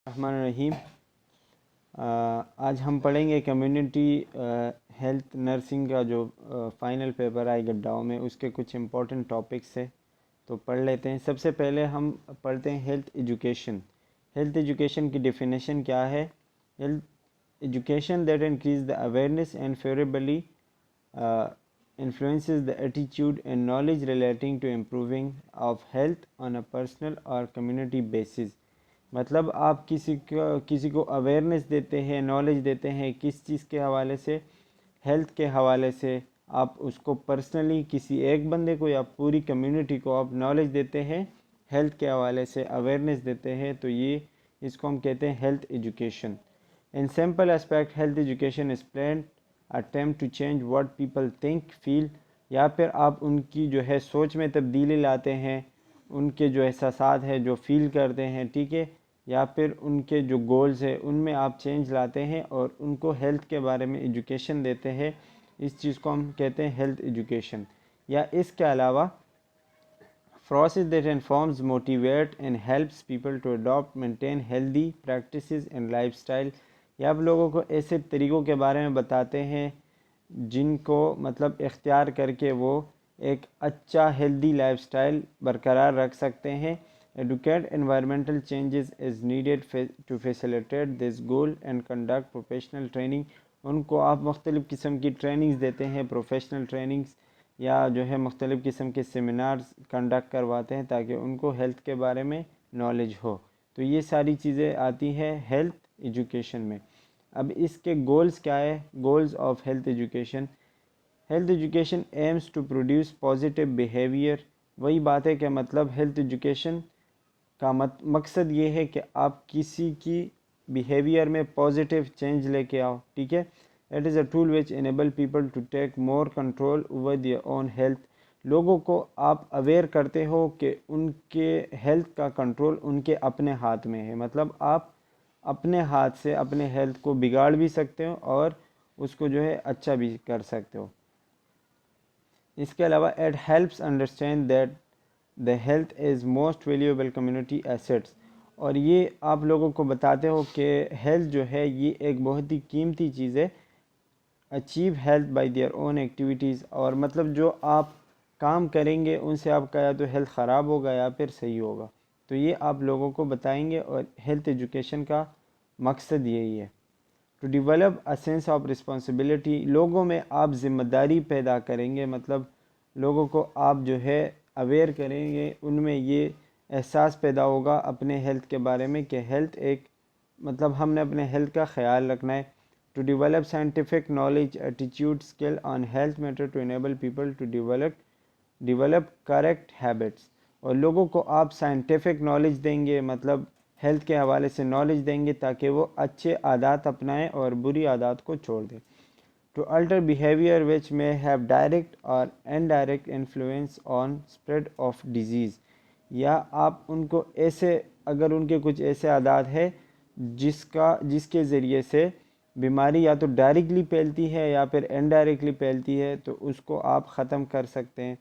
रहमान रहीम। आज हम पढ़ेंगे कम्युनिटी हेल्थ नर्सिंग का जो फाइनल पेपर आएगा डाउ में, उसके कुछ इम्पोर्टेंट टॉपिक्स है तो पढ़ लेते हैं। सबसे पहले हम पढ़ते हैं हेल्थ एजुकेशन। हेल्थ एजुकेशन की डेफिनेशन क्या है? Health education that increase the awareness and favourably influences the attitude and knowledge relating to improving of health on a personal or community basis। मतलब आप किसी को अवेयरनेस देते हैं, नॉलेज देते हैं किस चीज़ के हवाले से? हेल्थ के हवाले से। आप उसको पर्सनली किसी एक बंदे को या पूरी कम्युनिटी को आप नॉलेज देते हैं, हेल्थ के हवाले से अवेयरनेस देते हैं, तो ये इसको हम कहते हैं health education. In simple aspect health education is plan attempt to change what people think feel, या फिर आप उनकी जो है सोच में तब्दीली लाते हैं, उनके जो एहसासात है जो फील करते हैं, ठीक है, या फिर उनके जो गोल्स है उनमें आप चेंज लाते हैं और उनको हेल्थ के बारे में एजुकेशन देते हैं। इस चीज़ को हम कहते हैं हेल्थ एजुकेशन। या इसके अलावा process that informs, motivate and helps people to adopt, maintain healthy practices and lifestyle, या आप लोगों को ऐसे तरीक़ों के बारे में बताते हैं जिनको मतलब इख्तियार करके वो एक अच्छा हेल्दी लाइफस्टाइल बरकरार रख सकते हैं। Educate environmental changes is needed to facilitate this goal and conduct professional training. उनको आप मुख्तलिफ़ किस्म की ट्रेनिंग्स देते हैं, प्रोफेशनल ट्रेनिंग्स या जो है मुख्तलिफ़ किस्म के सेमिनार्स कंडक्ट करवाते हैं ताकि उनको हेल्थ के बारे में नॉलेज हो। तो ये सारी चीज़ें आती हैं हेल्थ एजुकेशन में। अब इसके गोल्स क्या है? Goals of health education. Health education aims to produce positive behaviour. वही बात है कि मतलब हेल्थ एजुकेशन का मकसद ये है कि आप किसी की बिहेवियर में पॉजिटिव चेंज लेके आओ, ठीक है। It is a tool which enable people to take more control over their own health. लोगों को आप अवेयर करते हो कि उनके हेल्थ का कंट्रोल उनके अपने हाथ में है। मतलब आप अपने हाथ से अपने हेल्थ को बिगाड़ भी सकते हो और उसको जो है अच्छा भी कर सकते हो। इसके अलावा it helps understand that the health is most valuable community assets. और ये आप लोगों को बताते हो कि हेल्थ जो है ये एक बहुत ही कीमती चीज़ है। Achieve health bye their own activities, और मतलब जो आप काम करेंगे उनसे आपका या तो हेल्थ ख़राब होगा या फिर सही होगा। तो ये आप लोगों को बताएंगे और हेल्थ एजुकेशन का मकसद यही है। To develop a sense of responsibility, लोगों में आप ज़िम्मेदारी पैदा करेंगे, मतलब लोगों को आप जो है अवेयर करेंगे, उनमें ये एहसास पैदा होगा अपने हेल्थ के बारे में कि हेल्थ एक मतलब हमने अपने हेल्थ का ख्याल रखना है। To develop scientific knowledge attitude skill on health matter to enable people to develop correct habits. और लोगों को आप साइंटिफिक नॉलेज देंगे, मतलब हेल्थ के हवाले से नॉलेज देंगे ताकि वो अच्छे आदत अपनाएं और बुरी आदत को छोड़ दें। To alter behaviour which may have direct और indirect influence on spread of disease, या आप उनको ऐसे अगर उनके कुछ ऐसे आदत है जिसके ज़रिए से बीमारी या तो डायरेक्टली फैलती है या फिर इनडायरेक्टली फैलती है, तो उसको आप ख़त्म कर सकते हैं।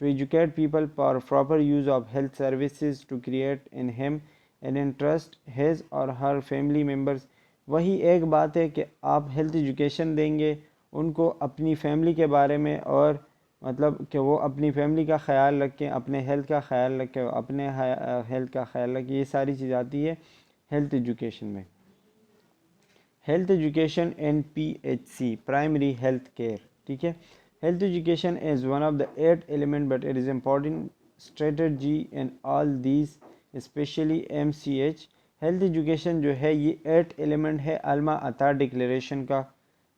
To educate people for proper use of health services to create in him an interest his और हर फैमिली मेम्बर्स। वही एक बात है कि आप हेल्थ एजुकेशन देंगे उनको अपनी फैमिली के बारे में, और मतलब कि वो अपनी फैमिली का ख्याल रखें, अपने हेल्थ का ख्याल रखें, अपने हेल्थ का ख्याल रखें। ये सारी चीज़ आती है हेल्थ एजुकेशन में। Health education and PHC primary health care, ठीक है। Health education is one of the 8 element but it is important strategy in all these specially MCH। Health education जो है ये 8 एलिमेंट है अल्मा अता डिक्लेरेशन का,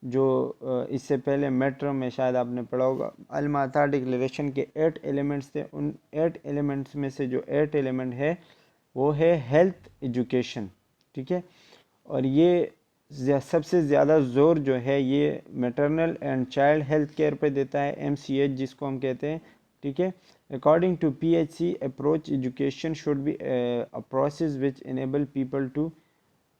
जो इससे पहले मेट्रो में शायद आपने पढ़ा होगा। अल्मा अता डिक्लेरेशन के 8 एलिमेंट्स थे। उन 8 एलिमेंट्स में से जो 8 एलिमेंट है वो है हेल्थ एजुकेशन, ठीक है। और ये सबसे ज़्यादा ज़ोर जो है ये maternal and child health care पे देता है, MCH जिसको हम कहते हैं, ठीक है। According to PHC approach education should be a process which enable people to,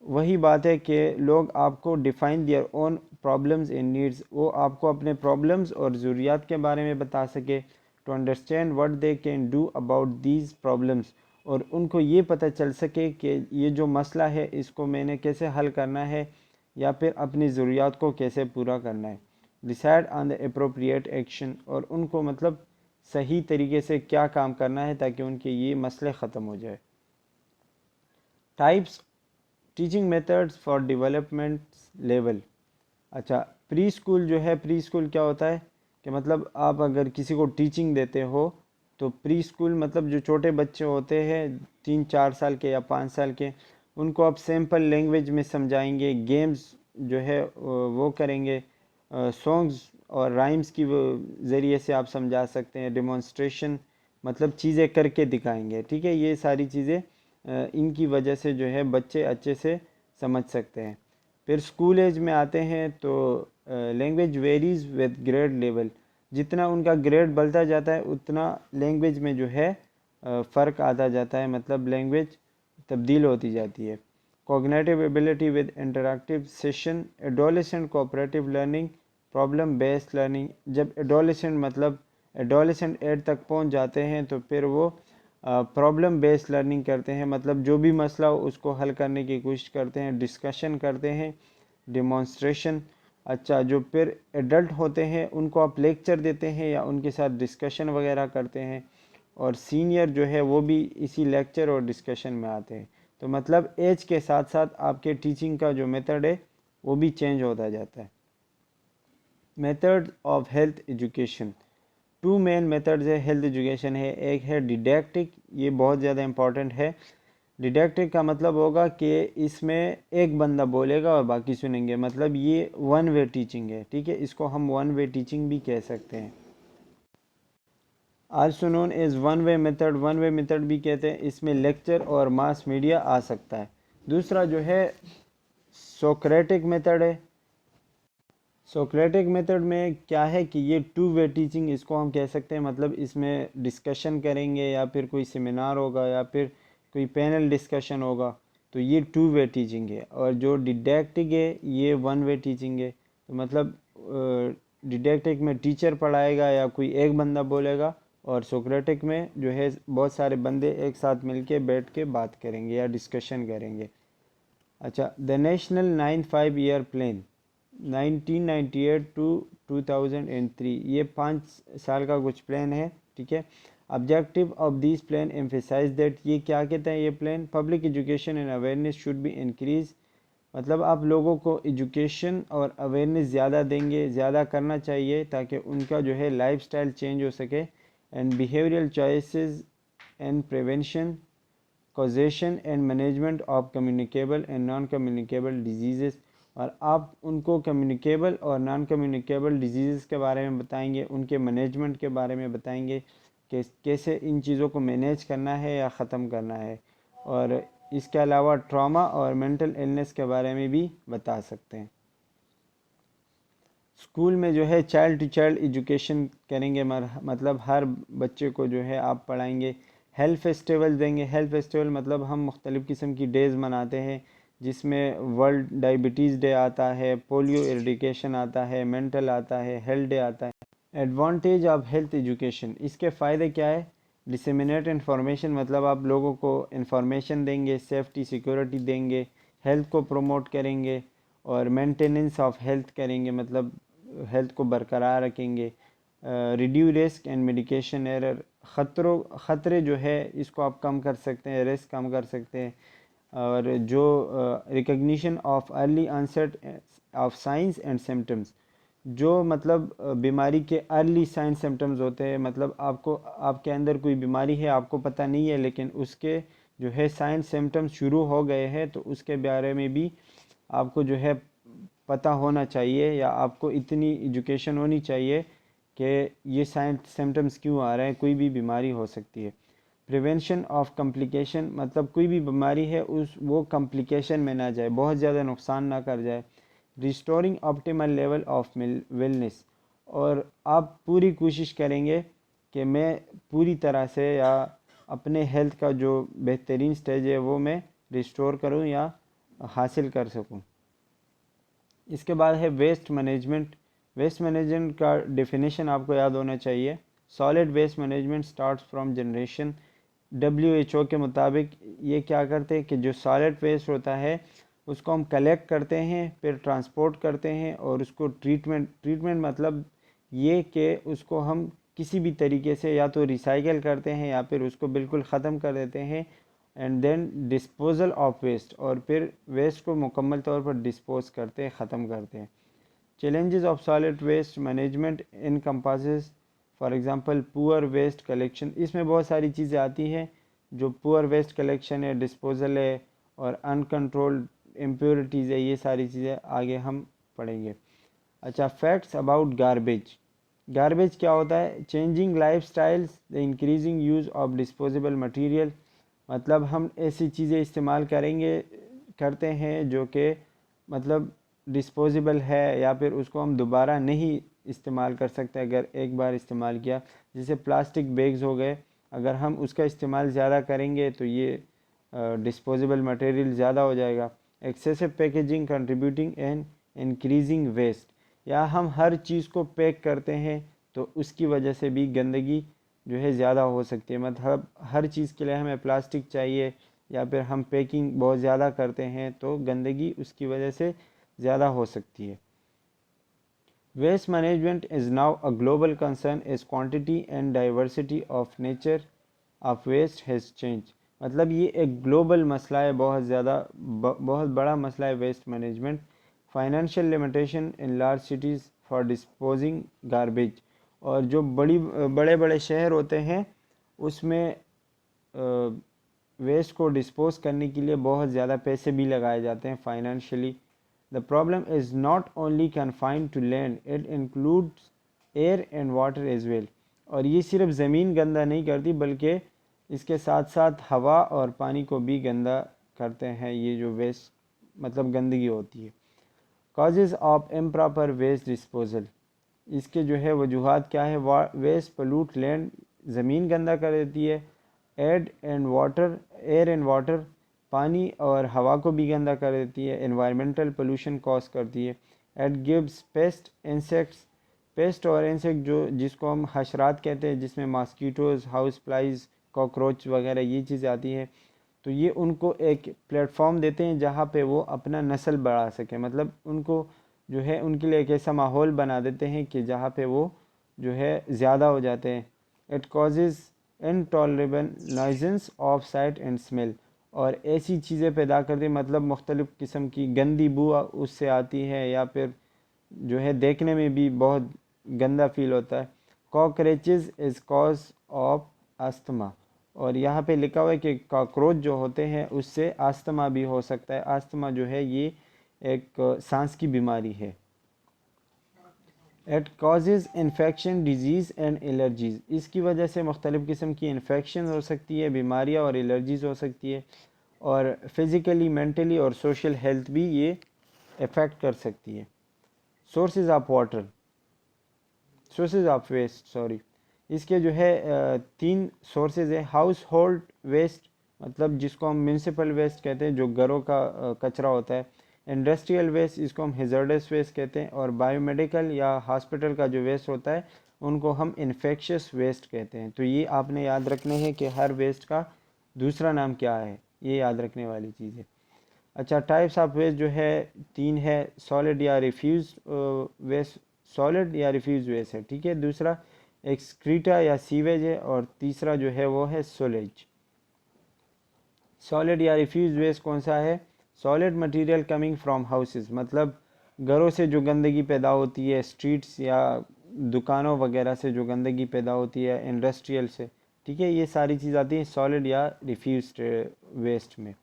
वही बात है कि लोग आपको define their own problems and needs, वो आपको अपने प्रॉब्लम्स और ज़रूरियात के बारे में बता सके। To understand what they can do about these problems, और उनको ये पता चल सके कि ये जो मसला है इसको मैंने कैसे हल करना है या फिर अपनी ज़रूरियात को कैसे पूरा करना है। Decide on the appropriate action, और उनको मतलब सही तरीके से क्या काम करना है ताकि उनके ये मसले ख़त्म हो जाए। Types teaching methods for development level. अच्छा, प्री स्कूल जो है, प्री स्कूल क्या होता है कि मतलब आप अगर किसी को टीचिंग देते हो तो प्री स्कूल मतलब जो छोटे बच्चे होते हैं 3-4 साल के या 5 साल के, उनको आप सिंपल लैंग्वेज में समझाएंगे, गेम्स जो है वो करेंगे, सॉन्ग्स और राइम्स की ज़रिए से आप समझा सकते हैं, डेमोन्स्ट्रेशन मतलब चीज़ें करके दिखाएंगे। ठीक है, ये सारी चीज़ें इनकी वजह से जो है बच्चे अच्छे से समझ सकते हैं। फिर स्कूल एज में आते हैं तो language varies with grade level, जितना उनका ग्रेड बढ़ता जाता है उतना लैंग्वेज में जो है फ़र्क आता जाता है, मतलब लैंग्वेज तब्दील होती जाती है। Cognitive ability with interactive session, adolescent cooperative learning, problem based learning. जब एडोलेसेंट मतलब एडोलेसेंट एज तक पहुंच जाते हैं तो फिर वो प्रॉब्लम बेस्ड लर्निंग करते हैं, मतलब जो भी मसला हो उसको हल करने की कोशिश करते हैं, डिस्कशन करते हैं, डिमॉन्स्ट्रेशन। अच्छा, जो फिर एडल्ट होते हैं उनको आप लेक्चर देते हैं या उनके साथ डिस्कशन वगैरह करते हैं, और सीनियर जो है वो भी इसी लेक्चर और डिस्कशन में आते हैं। तो मतलब एज के साथ साथ आपके टीचिंग का जो मेथड है वो भी चेंज होता जाता है। Method of health education, two main methods है हेल्थ एजुकेशन है। एक है डिडैक्टिक, ये बहुत ज़्यादा इम्पॉर्टेंट है। डिडैक्टिक का मतलब होगा कि इसमें एक बंदा बोलेगा और बाकी सुनेंगे, मतलब ये वन वे टीचिंग है। ठीक है, इसको हम वन वे टीचिंग भी कह सकते हैं। Also known as one way method, one way method भी कहते हैं। इसमें लेक्चर और मास मीडिया आ सकता है। दूसरा जो है सोक्रेटिक मेथड है। सोक्रेटिक मेथड में क्या है कि ये टू वे टीचिंग इसको हम कह सकते हैं, मतलब इसमें डिस्कशन करेंगे या फिर कोई सेमिनार होगा या फिर कोई पैनल डिस्कशन होगा, तो ये टू वे टीचिंग है। और जो डिडैक्टिक है ये वन वे टीचिंग है। तो मतलब डिडैक्टिक में टीचर पढ़ाएगा या कोई एक बंदा बोलेगा, और सोक्रेटिक में जो है बहुत सारे बंदे एक साथ मिलके बैठ के बात करेंगे या डिस्कशन करेंगे। अच्छा, the national 9 5 year plan 1998 to 2003, ये 5 साल का कुछ प्लान है। ठीक है, objective of this plan emphasize that, ये क्या कहता है ये plan, public education and awareness should be increase, मतलब आप लोगों को एजुकेशन और अवेयरनेस ज़्यादा देंगे, ज़्यादा करना चाहिए ताकि उनका जो है लाइफस्टाइल चेंज हो सके। And behavioural choices and prevention, causation and management of communicable and non communicable disease, और आप उनको कम्युनिकेबल और नॉन कम्युनिकेबल डिजीज़ के बारे में बताएंगे, उनके मैनेजमेंट के बारे में बताएंगे कि कैसे इन चीज़ों को मैनेज करना है या ख़त्म करना है। और इसके अलावा ट्रॉमा और मेंटल इलनेस के बारे में भी बता सकते हैं। स्कूल में जो है चाइल्ड टू चाइल्ड एजुकेशन करेंगे, मतलब हर बच्चे को जो है आप पढ़ाएंगे। हेल्थ फेस्टिवल देंगे, हेल्थ फेस्टिवल मतलब हम मुख्तलिफ़ किस्म की डेज़ मनाते हैं, जिसमें वर्ल्ड डायबिटीज़ डे आता है, पोलियो एरिडिकेशन आता है, मेंटल आता है, हेल्थ डे आता है। एडवांटेज ऑफ हेल्थ एजुकेशन, इसके फ़ायदे क्या है, डिसेमिनेट इन्फॉर्मेशन, मतलब आप लोगों को इन्फॉर्मेशन देंगे, सेफ्टी सिक्योरिटी देंगे, हेल्थ को प्रमोट करेंगे, और मेंटेनेंस ऑफ हेल्थ करेंगे, मतलब हेल्थ को बरकरार रखेंगे। Rideau risk and medication error, ख़तरे जो है इसको आप कम कर सकते हैं, रिस्क कम कर सकते हैं। और जो recognition of early onset of signs and symptoms, जो मतलब बीमारी के अर्ली साइन सिम्टम्स होते हैं, मतलब आपको आपके अंदर कोई बीमारी है आपको पता नहीं है, लेकिन उसके जो है साइन सिम्टम्स शुरू हो गए हैं, तो उसके बारे में भी आपको जो है पता होना चाहिए, या आपको इतनी एजुकेशन होनी चाहिए कि ये साइन सिम्टम्स क्यों आ रहे हैं, कोई भी बीमारी हो सकती है। प्रिवेंशन ऑफ कम्प्लिकेशन, मतलब कोई भी बीमारी है वो कम्प्लिकेशन में ना जाए, बहुत ज़्यादा नुकसान ना कर जाए। Restoring optimal level of wellness, और आप पूरी कोशिश करेंगे कि मैं पूरी तरह से या अपने हेल्थ का जो बेहतरीन स्टेज है वो मैं रिस्टोर करूं या हासिल कर सकूं। इसके बाद है वेस्ट मैनेजमेंट। वेस्ट मैनेजमेंट का डेफिनेशन आपको याद होना चाहिए। Solid waste management starts from generation, WHO के मुताबिक ये क्या करते हैं कि जो सॉलिड वेस्ट होता है उसको हम कलेक्ट करते हैं, फिर ट्रांसपोर्ट करते हैं और उसको ट्रीटमेंट मतलब ये कि उसको हम किसी भी तरीके से या तो रिसाइकल करते हैं या फिर उसको बिल्कुल ख़त्म कर देते हैं, and then disposal of waste, और फिर वेस्ट को मुकम्मल तौर पर डिस्पोज करते हैं, ख़त्म करते हैं। Challenges of solid waste management encompasses for example poor waste collection. इसमें बहुत सारी चीज़ें आती हैं, जो पुअर वेस्ट कलेक्शन है, डिस्पोजल है और अनकंट्रोल्ड इम्प्योरिटीज़ है, ये सारी चीज़ें आगे हम पढ़ेंगे। अच्छा, फैक्ट्स अबाउट गार्बेज। गार्बेज क्या होता है? Changing life styles, the increasing use of disposable material. मतलब हम ऐसी चीज़ें इस्तेमाल करते हैं जो कि मतलब डिस्पोजेबल है या फिर उसको हम दोबारा नहीं इस्तेमाल कर सकते अगर एक बार इस्तेमाल किया। जैसे प्लास्टिक बैग्स हो गए, अगर हम उसका इस्तेमाल ज़्यादा करेंगे तो ये डिस्पोजेबल मटेरियल ज़्यादा हो जाएगा। Excessive packaging contributing and increasing waste, या हम हर चीज़ को पैक करते हैं तो उसकी वजह से भी गंदगी जो है ज़्यादा हो सकती है। मतलब हर चीज़ के लिए हमें प्लास्टिक चाहिए या फिर हम पैकिंग बहुत ज़्यादा करते हैं तो गंदगी उसकी वजह से ज़्यादा हो सकती है। Waste management is now a global concern as quantity and diversity of nature of waste has change. मतलब ये एक ग्लोबल मसला है, बहुत बड़ा मसला है waste management. Financial limitation in large cities for disposing garbage, और जो बड़े बड़े शहर होते हैं उसमें वेस्ट को डिस्पोज करने के लिए बहुत ज़्यादा पैसे भी लगाए जाते हैं financially. The problem is not only confined to land, it includes air and water as well. और ये सिर्फ ज़मीन गंदा नहीं करती बल्कि इसके साथ साथ हवा और पानी को भी गंदा करते हैं ये जो वेस्ट मतलब गंदगी होती है। Causes of improper waste disposal, इसके जो है वजूहात क्या है? वेस्ट पोllute लैंड, ज़मीन गंदा कर देती है। एयर एंड वाटर, पानी और हवा को भी गंदा कर देती है। एनवायरमेंटल पोल्यूशन कॉज करती है। It gives pest insects, pest और इंसेक्ट जो जिसको हम हशरात कहते हैं, जिसमें मॉस्कीटोज़, हाउस फ्लाइज, कॉकरोच वगैरह ये चीज़ें आती हैं, तो ये उनको एक प्लेटफॉर्म देते हैं जहाँ पे वो अपना नस्ल बढ़ा सकें। मतलब उनको जो है उनके लिए एक ऐसा माहौल बना देते हैं कि जहाँ पे वो जो है ज़्यादा हो जाते हैं। It causes intolerable nuisance of sight and smell, और ऐसी चीज़ें पैदा करती, मतलब मुख्तलिफ़ किस्म की गंदी बू उससे आती है या फिर जो है देखने में भी बहुत गंदा फील होता है। कॉकरेचेस इज़ कॉज ऑफ अस्थमा, और यहाँ पे लिखा हुआ है कि कॉकरोच जो होते हैं उससे अस्थमा भी हो सकता है। अस्थमा जो है ये एक सांस की बीमारी है। It causes infection, disease and allergies, इसकी वजह से मुख्तलिफ़ किस्म की इन्फेक्शन हो सकती है, बीमारियाँ और एलर्जीज़ हो सकती है, और फिज़िकली, मेंटली और सोशल हेल्थ भी ये अफेक्ट कर सकती है। Sources of water, sources of waste sorry, इसके जो है 3 सोर्सेज है। हाउस होल्ड वेस्ट, मतलब जिसको हम म्यूनसिपल वेस्ट कहते हैं, जो घरों का कचरा होता है। इंडस्ट्रियल वेस्ट, इसको हम हेज़ार्डस वेस्ट कहते हैं। और बायोमेडिकल या हॉस्पिटल का जो वेस्ट होता है उनको हम इन्फेक्शियस वेस्ट कहते हैं। तो ये आपने याद रखने हैं कि हर वेस्ट का दूसरा नाम क्या है, ये याद रखने वाली चीज़ है। अच्छा, टाइप्स ऑफ वेस्ट जो है 3 है। सॉलिड या रिफ्यूज वेस्ट, सॉलिड या रिफ्यूज वेस्ट है, ठीक है। दूसरा एक्सक्रीटा या सीवेज है, और तीसरा जो है वो है सोलेज। सॉलिड या रिफ्यूज वेस्ट कौन सा है? Solid material coming from houses, मतलब घरों से जो गंदगी पैदा होती है, स्ट्रीट्स या दुकानों वगैरह से जो गंदगी पैदा होती है, इंडस्ट्रियल से, ठीक है, ये सारी चीज़ आती हैं सॉलिड या रिफ्यूज वेस्ट में।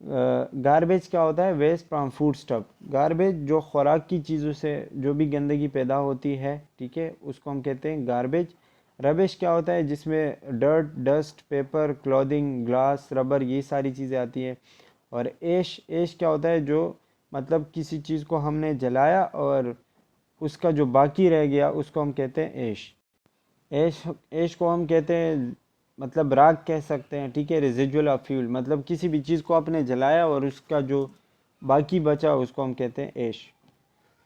गार्बेज क्या होता है? Waste from food stuff, garbage जो खुराक की चीज़ों से जो भी गंदगी पैदा होती है, ठीक है, उसको हम कहते हैं गार्बेज। रबिश क्या होता है? जिसमें dirt, dust, paper, clothing, glass, rubber, ये सारी चीज़ें आती हैं। और ऐश क्या होता है? जो मतलब किसी चीज़ को हमने जलाया और उसका जो बाकी रह गया उसको हम कहते हैं ऐश। ऐश ऐश को हम कहते हैं मतलब राख कह सकते हैं, ठीक है। रेजिडुअल ऑफ फ्यूल, मतलब किसी भी चीज़ को आपने जलाया और उसका जो बाकी बचा उसको हम कहते हैं ऐश।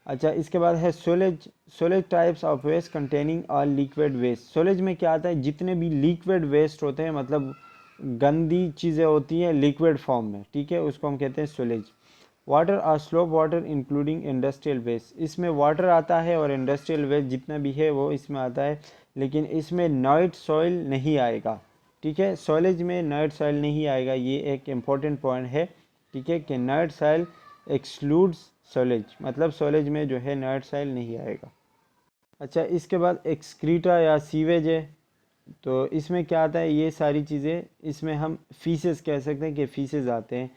अच्छा, इसके बाद है sullage. Sullage types of waste containing all liquid waste. Sullage में क्या आता है? जितने भी लिक्विड वेस्ट होते हैं, मतलब गंदी चीज़ें होती हैं लिक्विड फॉर्म में, ठीक है, उसको हम कहते हैं सोलेज। वाटर और slop water including industrial waste, इसमें वाटर आता है और इंडस्ट्रियल वेस्ट जितना भी है वो इसमें आता है, लेकिन इसमें नाइट सॉइल नहीं आएगा, ठीक है, सॉइलेज में नाइट सॉइल नहीं आएगा, ये एक इम्पॉर्टेंट पॉइंट है, ठीक है, कि नाइट सॉइल एक्सक्लूड्स सॉइलेज, मतलब सॉइलेज में जो है नाइट सॉइल नहीं आएगा। अच्छा, इसके बाद एक्सक्रीटा या सीवेज है, तो इसमें क्या आता है, ये सारी चीज़ें, इसमें हम फीसेस कह सकते हैं कि फीसेस आते हैं।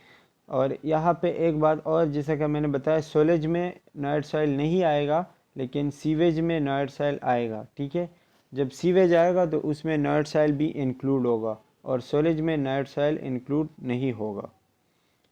और यहाँ पे एक बात और, जैसा कि मैंने बताया, सोलेज में नाइट सॉइल नहीं आएगा लेकिन सीवेज में नाइट सॉइल आएगा, ठीक है, जब सीवेज आएगा तो उसमें नाइट सॉइल भी इंक्लूड होगा और सोलेज में नाइट सॉइल इंक्लूड नहीं होगा।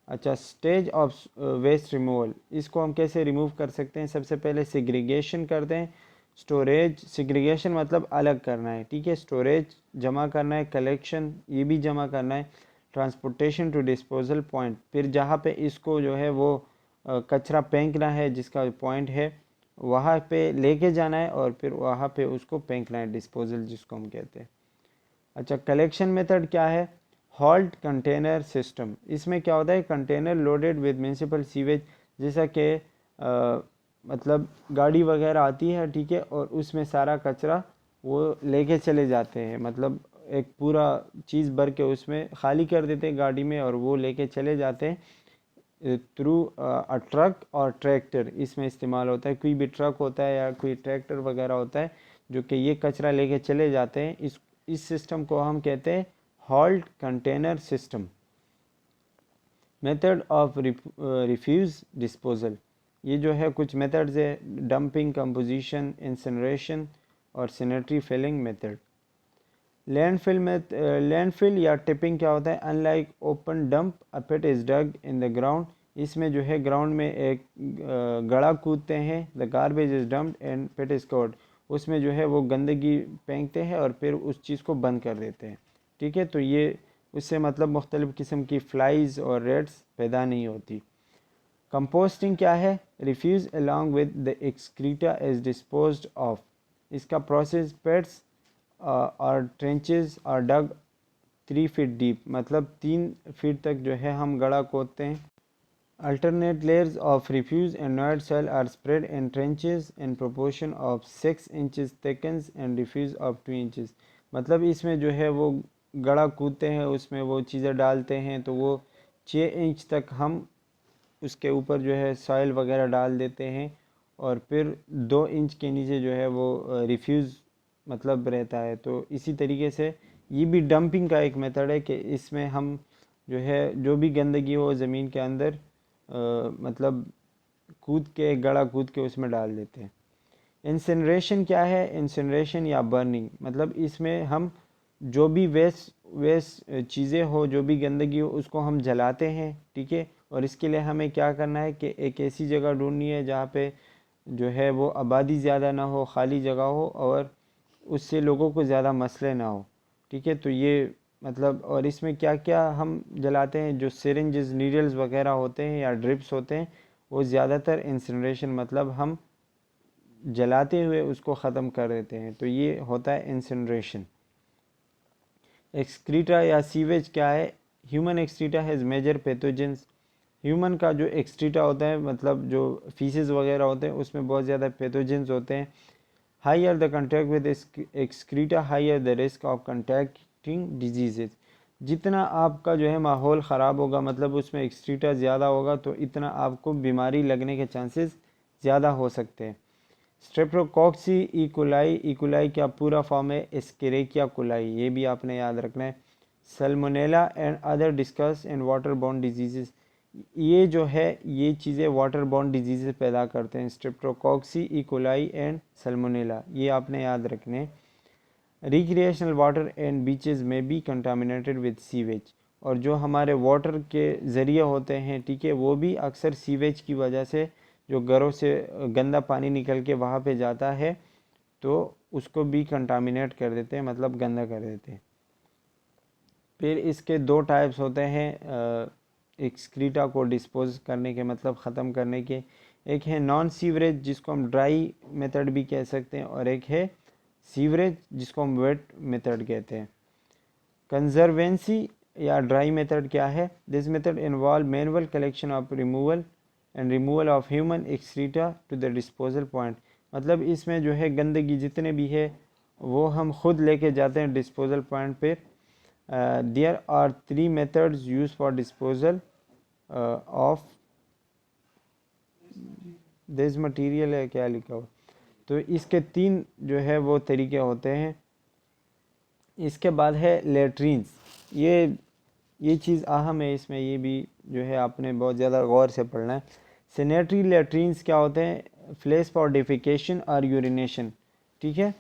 अच्छा, स्टेज ऑफ वेस्ट रिमूवल, इसको हम कैसे रिमूव कर सकते हैं, सबसे पहले सेग्रीगेशन करते हैं, स्टोरेज, सेग्रीगेशन मतलब अलग करना है, ठीक है, स्टोरेज जमा करना है, कलेक्शन ये भी जमा करना है, ट्रांसपोर्टेशन टू डिस्पोजल पॉइंट, फिर जहाँ पे इसको जो है वो कचरा फेंकना है, जिसका पॉइंट है वहाँ पे लेके जाना है और फिर वहाँ पे उसको फेंकना है, डिस्पोजल जिसको हम कहते हैं। अच्छा, कलेक्शन मेथड क्या है, हॉल्ट कंटेनर सिस्टम, इसमें क्या होता है, container loaded with municipal sewage, जैसा कि मतलब गाड़ी वगैरह आती है, ठीक है, और उसमें सारा कचरा वो लेके चले जाते हैं, मतलब एक पूरा चीज़ भर के उसमें खाली कर देते हैं गाड़ी में और वो लेके चले जाते हैं थ्रू अ ट्रक और ट्रैक्टर, इसमें इस्तेमाल होता है, कोई भी ट्रक होता है या कोई ट्रैक्टर वगैरह होता है जो कि ये कचरा लेके चले जाते हैं, इस सिस्टम को हम कहते हैं hauled container system. Method of refuse disposal, ये जो है कुछ मेथड्स है, डंपिंग, कंपोजिशन, इंसिनरेशन और सैनिटरी फिलिंग मेथड। लैंडफिल में लैंडफिल या टिपिंग क्या होता है, unlike open dump a pit is dug in the ground, इसमें जो है ग्राउंड में एक गड़ा कूदते हैं, the garbage is dumped and pit is covered, उसमें जो है वो गंदगी फेंकते हैं और फिर उस चीज़ को बंद कर देते हैं, ठीक है, तो ये उससे मतलब मुख्तलिफ़ किस्म की फ्लाइज और रेड्स पैदा नहीं होती। कंपोस्टिंग क्या है, refuse along with the excreta is disposed of, इसका प्रोसेस पेट्स और ट्रेंचेस और डग 3 फीट डीप, मतलब 3 फीट तक जो है हम गड़ा खोदते हैं। Alternate layers of refuse and night soil are spread in trenches in proportion of 6 inches thickness and refuse of 2 inches, मतलब इसमें जो है वो गड़ा कूदते हैं, उसमें वो चीज़ें डालते हैं, तो वो 6 इंच तक हम उसके ऊपर जो है सॉइल वगैरह डाल देते हैं और फिर 2 इंच के नीचे जो है वो रिफ्यूज़ मतलब रहता है। तो इसी तरीके से ये भी डंपिंग का एक मेथड है कि इसमें हम जो है जो भी गंदगी हो ज़मीन के अंदर मतलब कूद के, गड़ा कूद के उसमें डाल देते हैं। इंसिनरेशन क्या है, इंसिनरेशन या बर्निंग, मतलब इसमें हम जो भी वेस्ट वेस्ट चीज़ें हो, जो भी गंदगी हो, उसको हम जलाते हैं, ठीक है, और इसके लिए हमें क्या करना है कि एक ऐसी जगह ढूंढनी है जहाँ पे जो है वो आबादी ज़्यादा ना हो, खाली जगह हो और उससे लोगों को ज़्यादा मसले ना हो, ठीक है, तो ये मतलब, और इसमें क्या क्या हम जलाते हैं, जो सिरिंजेस, नीडल्स वगैरह होते हैं या ड्रिप्स होते हैं, वो ज़्यादातर इंसिनरेशन मतलब हम जलाते हुए उसको ख़त्म कर देते हैं, तो ये होता है इंसिनरेशन। एक्सक्रीटा या सीवेज क्या है, human excreta has major pathogens, human का जो एक्सक्रीटा होता है मतलब जो फीसेस वगैरह होते हैं उसमें बहुत ज़्यादा पैथोजेंस होते हैं। Higher the contact with excreta higher the risk of contacting diseases, जितना आपका जो है माहौल ख़राब होगा, मतलब उसमें एक्सक्रीटा ज़्यादा होगा, तो इतना आपको बीमारी लगने के चांसेस ज़्यादा हो सकते हैं। स्ट्रेप्टोकॉक्सी इकोलाई, इकोलाई क्या पूरा फॉर्म है, एस्केरेकिया कोलाई, ये भी आपने याद रखना है। Salmonella and other discuss and water borne diseases, ये जो है ये चीज़ें वाटर बॉर्न डिजीजेस पैदा करते हैं, स्ट्रेप्टोकॉक्सी इकोलाई एंड सल्मोनेला, ये आपने याद रखने हैं। रिक्रिएशनल वाटर एंड बीचेस में बी कंटामिनेटेड विद सीवेज, और जो हमारे वाटर के ज़रिए होते हैं, ठीक है, वो भी अक्सर सीवेज की वजह से, जो घरों से गंदा पानी निकल के वहाँ पे जाता है तो उसको भी कंटामिनेट कर देते हैं, मतलब गंदा कर देते हैं। फिर इसके दो टाइप्स होते हैं एक्सक्रीटा को डिस्पोज करने के, मतलब ख़त्म करने के, एक है नॉन सीवरेज जिसको हम ड्राई मेथड भी कह सकते हैं और एक है सीवरेज जिसको हम वेट मेथड कहते हैं। कंजर्वेंसी या ड्राई मेथड क्या है? This method involve manual collection of removal of human excreta to the disposal point. मतलब इसमें जो है गंदगी जितने भी है वो हम खुद लेके जाते हैं डिस्पोजल पॉइंट पे। There are 3 methods use for disposal of this material है, क्या लिखा हुआ, तो इसके 3 जो है वो तरीके होते हैं। इसके बाद है लेट्रीन्स। ये चीज़ अहम है, इसमें ये भी जो है आपने बहुत ज़्यादा गौर से पढ़ना है। सैनिटरी लेट्रीन्स क्या होते हैं? प्लेस फॉर डिफिकेशन और यूरिनेशन, ठीक है।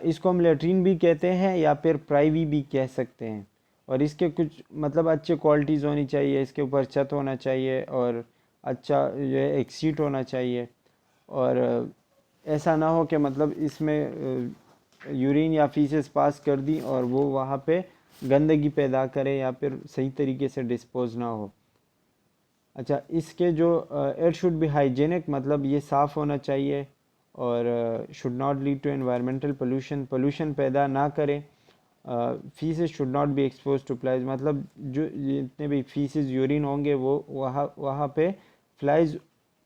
इसको हम लेट्रीन भी कहते हैं या फिर प्राइवी भी कह सकते हैं। और इसके कुछ मतलब अच्छे क्वालिटीज़ होनी चाहिए, इसके ऊपर छत होना चाहिए और अच्छा जो है एक सीट होना चाहिए। और ऐसा ना हो कि मतलब इसमें यूरिन या फीसेस पास कर दी और वो वहाँ पे गंदगी पैदा करे या फिर सही तरीके से डिस्पोज ना हो। अच्छा, इसके जो इट शुड बी हाइजेनिक, मतलब ये साफ़ होना चाहिए और should not lead to environmental pollution पैदा ना करें। Faeces should not be expose to flies, मतलब जो जितने भी फीसेस यूरिन होंगे वो वहाँ पे फ्लाइज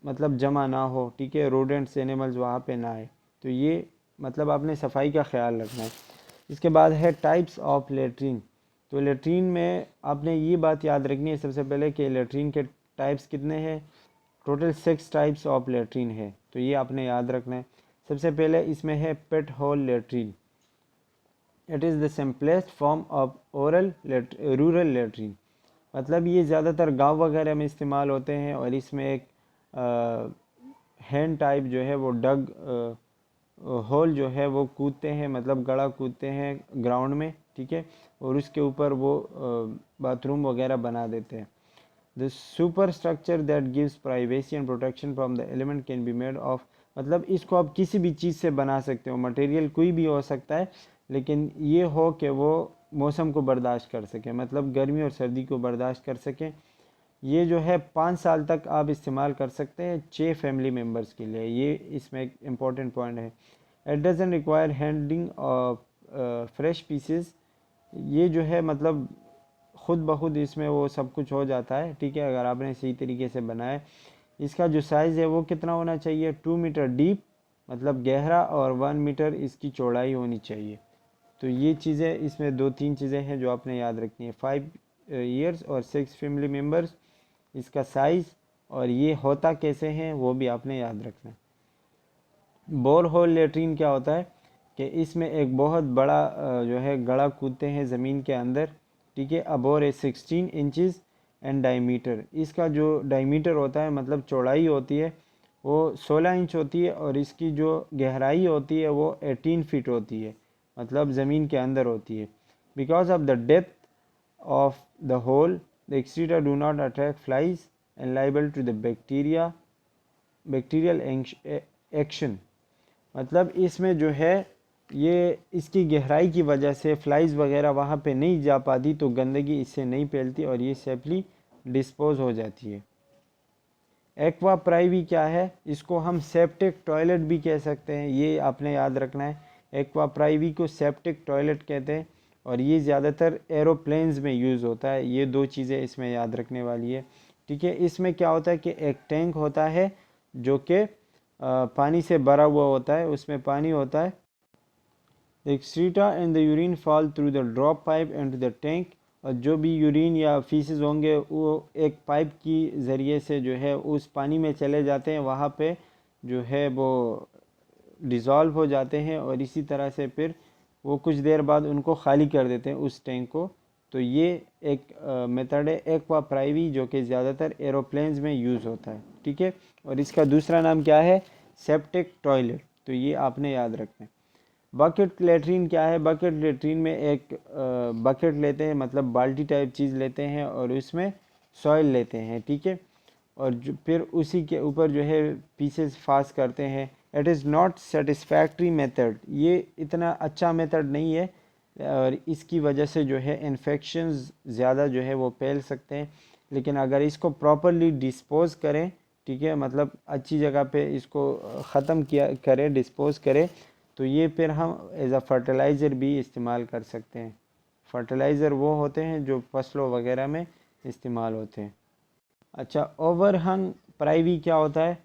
मतलब जमा ना हो, ठीक है, रोडेंट्स एनिमल्स वहाँ पे ना आए। तो ये मतलब आपने सफाई का ख्याल रखना है। इसके बाद है टाइप्स ऑफ लेट्रीन। तो लेट्रीन में आपने ये बात याद रखनी है सबसे पहले कि लेट्रीन के टाइप्स कितने हैं। टोटल 6 टाइप्स ऑफ लेट्रीन है, तो ये आपने याद रखना है। सबसे पहले इसमें है pit hole latrine. It is the simplest form of rural latrine. मतलब ये ज़्यादातर गांव वगैरह में इस्तेमाल होते हैं और इसमें एक हैंड टाइप जो है वो डग होल जो है वो कूदते हैं, मतलब गड़ा कूदते हैं ग्राउंड में, ठीक है, और उसके ऊपर वो बाथरूम वगैरह बना देते हैं। The super structure that gives privacy and protection from the element can be made of, मतलब इसको आप किसी भी चीज़ से बना सकते हो, मटेरियल कोई भी हो सकता है, लेकिन ये हो कि वो मौसम को बर्दाश्त कर सके, मतलब गर्मी और सर्दी को बर्दाश्त कर सके। ये जो है 5 साल तक आप इस्तेमाल कर सकते हैं 6 फैमिली मेम्बर्स के लिए, ये इसमें एक इम्पॉर्टेंट पॉइंट है। It doesn't require handling of fresh pieces. ये जो है मतलब खुद ब खुद इसमें वो सब कुछ हो जाता है, ठीक है, अगर आपने सही तरीके से बनाया। इसका जो साइज़ है वो कितना होना चाहिए? 2 मीटर डीप, मतलब गहरा, और 1 मीटर इसकी चौड़ाई होनी चाहिए। तो ये चीज़ें इसमें 2-3 चीज़ें हैं जो आपने याद रखनी है। 5 ईयर्स और 6 फैमिली मेम्बर्स, इसका साइज़, और ये होता कैसे हैं वो भी आपने याद रखना है। बोर होल लेट्रीन क्या होता है कि इसमें एक बहुत बड़ा जो है गड़ा कूदते हैं ज़मीन के अंदर, ठीक है। अबोर ए 16 इंचज़ एंड डायमीटर, इसका जो डायमीटर होता है मतलब चौड़ाई होती है वो 16 इंच होती है और इसकी जो गहराई होती है वो 18 फीट होती है, मतलब ज़मीन के अंदर होती है। Because of the depth of the hole the excreta do not attract flies and liable to the bacterial action, मतलब इसमें जो है ये इसकी गहराई की वजह से फ्लाइज वगैरह वहाँ पे नहीं जा पाती, तो गंदगी इससे नहीं फैलती और ये सेफली डिस्पोज हो जाती है। एक्वा प्राइवी क्या है? इसको हम सेप्टिक टॉयलेट भी कह सकते हैं, ये आपने याद रखना है। एक्वा प्राइवी को सेप्टिक टॉयलेट कहते हैं और ये ज़्यादातर एरोप्लेन्स में यूज़ होता है। ये 2 चीज़ें इसमें याद रखने वाली है, ठीक है। इसमें क्या होता है कि एक टैंक होता है जो कि पानी से भरा हुआ होता है, उसमें पानी होता है। The excreta and the urine fall through the drop pipe and the tank, और जो भी यूरिन या फीसेस होंगे वो एक पाइप की ज़रिए से जो है उस पानी में चले जाते हैं, वहाँ पे जो है वो डिज़ोल्व हो जाते हैं और इसी तरह से फिर वो कुछ देर बाद उनको खाली कर देते हैं उस टैंक को। तो ये एक मेथड है एक्वा प्राइवी जो कि ज़्यादातर एरोप्लेन्स में यूज़ होता है, ठीक है। और इसका दूसरा नाम क्या है? सेप्टिक टॉयलेट, तो ये आपने याद रखना है। बकेट लेट्रीन क्या है? बकेट लेट्रीन में एक बकेट लेते हैं, मतलब बाल्टी टाइप चीज़ लेते हैं और उसमें सॉइल लेते हैं, ठीक है, और जो फिर उसी के ऊपर जो है पीसेस फास्ट करते हैं। It is not satisfactory method, ये इतना अच्छा मेथड नहीं है और इसकी वजह से जो है इन्फेक्शंस ज़्यादा जो है वो फैल सकते हैं। लेकिन अगर इसको प्रॉपरली डिस्पोज करें, ठीक है, मतलब अच्छी जगह पे इसको ख़त्म किया करें, डिस्पोज करें, तो ये फिर हम एज अ फर्टिलाइज़र भी इस्तेमाल कर सकते हैं। फर्टिलाइज़र वो होते हैं जो फसलों वगैरह में इस्तेमाल होते हैं। अच्छा, ओवरहंग प्राइवी क्या होता है?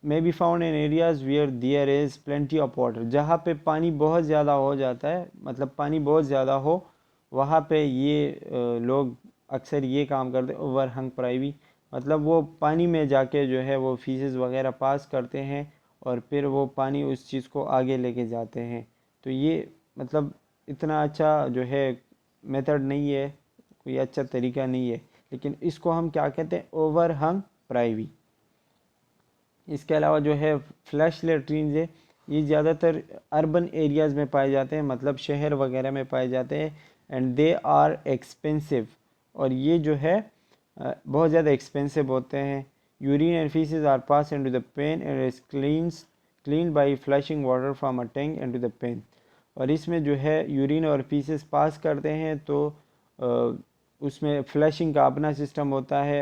May be found in areas where there is plenty of water, जहाँ पे पानी बहुत ज़्यादा हो जाता है, मतलब पानी बहुत ज़्यादा हो, वहाँ पे ये लोग अक्सर ये काम करते हैं, ओवरहंग प्राइवी। मतलब वो पानी में जाके जो है वो फीसेस वगैरह पास करते हैं और फिर वो पानी उस चीज़ को आगे लेके जाते हैं। तो ये मतलब इतना अच्छा जो है मेथड नहीं है, कोई अच्छा तरीका नहीं है, लेकिन इसको हम क्या कहते हैं? ओवरहंग प्राइवी। इसके अलावा जो है फ्लैश लेट्रिन है, ये ज़्यादातर अर्बन एरियाज़ में पाए जाते हैं, मतलब शहर वगैरह में पाए जाते हैं। एंड दे आर एक्सपेंसिव, और ये जो है बहुत ज़्यादा एक्सपेंसिव होते हैं। Urine and faeces are pass into the pan and is clean by flushing water from a tank into the pan. और इसमें जो है यूरिन और फीसेस पास करते हैं तो उसमें फ्लशिंग का अपना सिस्टम होता है।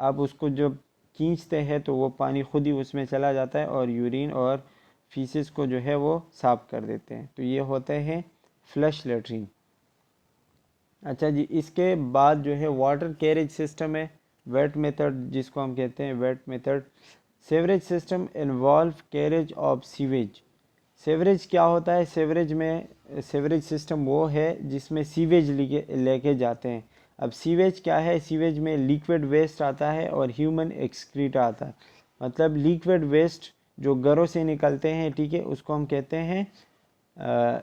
आप उसको जब खींचते हैं तो वो पानी खुद ही उसमें चला जाता है और यूरिन और फीसेस को जो है वो साफ कर देते हैं। तो ये होते हैं फ्लश लेट्रिन। अच्छा जी, इसके बाद जो है वाटर कैरेज सिस्टम है, वेट मेथड जिसको हम कहते हैं wait method. Sewerage system involve carriage of sewage. Sewerage क्या होता है? सेवरेज सिस्टम वो है जिसमें सीवेज लेके जाते हैं। अब सीवेज क्या है? सीवेज में लिक्विड वेस्ट आता है और ह्यूमन एक्सक्रीटा आता है। मतलब लिक्विड वेस्ट जो घरों से निकलते हैं, ठीक है, उसको हम कहते हैं